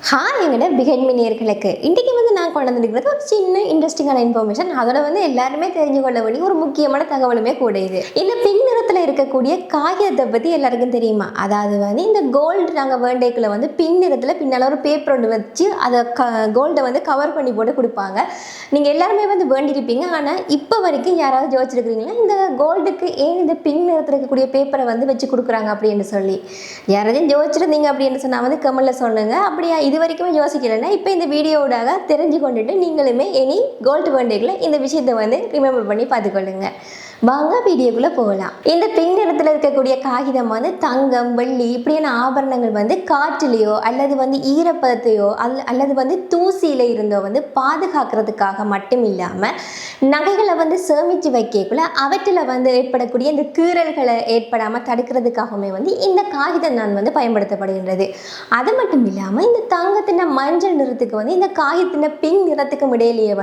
Hi எங்கட behind நேயர்களுக்கு இன்றைக்கி நான் கொண்டு வந்துருக்கிறது ஒரு சின்ன இன்ட்ரெஸ்டிங்கான இன்ஃபர்மேஷன். அதோட எல்லாருமே தெரிஞ்சு கொள்ள வேண்டிய ஒரு முக்கியமான தகவலுமே கூட இது. இந்த பின் நிறத்தில் இருக்கக்கூடிய காகிதத்தை பற்றி எல்லாருக்கும் தெரியுமா? அதாவது இந்த கோல்டு நாங்கள் வேண்டைக்குள்ள பின் நிறத்தில் பின்னால் ஒரு பேப்பர் ஒன்று வச்சு அதை கோல்டை கவர் பண்ணி போட்டு கொடுப்பாங்க. நீங்கள் எல்லாருமே வேண்டியிருப்பீங்க. ஆனால் இப்போ வரைக்கும் யாராவது யோசிச்சிருக்கிறீங்களா இந்த கோல்டுக்கு ஏன் இந்த பின் நிறத்தில் இருக்கக்கூடிய பேப்பரை வச்சு கொடுக்குறாங்க அப்படின்னு சொல்லி? யாராவது யோசிச்சிருந்தீங்க அப்படின்னு சொன்னால் கமெண்ட்ல சொல்லுங்க. அப்படியா இது வரைக்கும் யோசிக்கலைன்னா இப்போ இந்த வீடியோவோட தெரிஞ்சு கொண்டுட்டு நீங்களுமே இனி கோல்டு வேண்டைக்குள்ள இந்த விஷயத்தை ரிமெம்பர் பண்ணி பார்த்துக்கொள்ளுங்க. வாங்க வீடியோக்குள்ளே போகலாம். இந்த பின் நிறத்தில் இருக்கக்கூடிய காகிதம் தங்கம், வெள்ளி இப்படியான ஆபரணங்கள் காற்றுலையோ அல்லது ஈரப்பதத்தையோ அல்லது தூசியில் இருந்தோ பாதுகாக்கிறதுக்காக மட்டும் இல்லாமல் நகைகளை சேமித்து வைக்கக்குள்ள அவற்றில் ஏற்படக்கூடிய இந்த கீறல்களை ஏற்படாமல் தடுக்கிறதுக்காகவுமே இந்த காகிதம் நான் பயன்படுத்தப்படுகின்றது. அது மட்டும் இல்லாமல் இந்த தங்கத்தின் மஞ்சள் நிறத்துக்கு இந்த காகிதத்தின் பின் நிறத்துக்கும் இடையிலேயே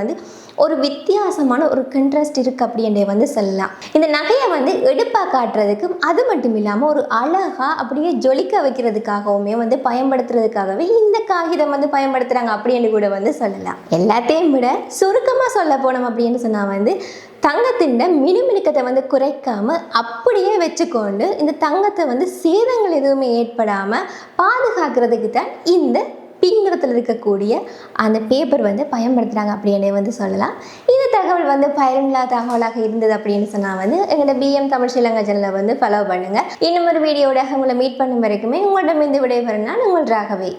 ஒரு வித்தியாசமான ஒரு கண்ட்ராஸ்ட் இருக்குது அப்படின்றே சொல்லலாம். இந்த நகையை எடுப்பாக காட்டுறதுக்கும் அது மட்டும் இல்லாமல் ஒரு அழகாக அப்படியே ஜொலிக்க வைக்கிறதுக்காகவுமே பயன்படுத்துறதுக்காகவே இந்த காகிதம் பயன்படுத்துகிறாங்க அப்படின்னு கூட சொல்லலாம். எல்லாத்தையும் விட சுருக்கமாக சொல்ல போனோம் அப்படின்னு சொன்னால் தங்கத்தின் மினுமினுக்கத்தை குறைக்காம அப்படியே வச்சுக்கொண்டு இந்த தங்கத்தை சேதங்கள் எதுவுமே ஏற்படாமல் பாதுகாக்கிறதுக்கு தான் இந்த பின் நிறத்தில் இருக்கக்கூடிய அந்த பேப்பர் பயன்படுத்துகிறாங்க அப்படின்னு சொல்லலாம். இந்த தகவல் பயனுள்ள தகவலாக இருந்தது அப்படின்னு சொன்னால் எங்களோட பிஎம் தமிழ் ஸ்ரீலங்கா சேனலை ஃபாலோ பண்ணுங்கள். இன்னும் ஒரு வீடியோட உங்களை மீட் பண்ணும் வரைக்குமே உங்களிடம் இந்த விடைபெறும் நான் உங்கள் ராகவி.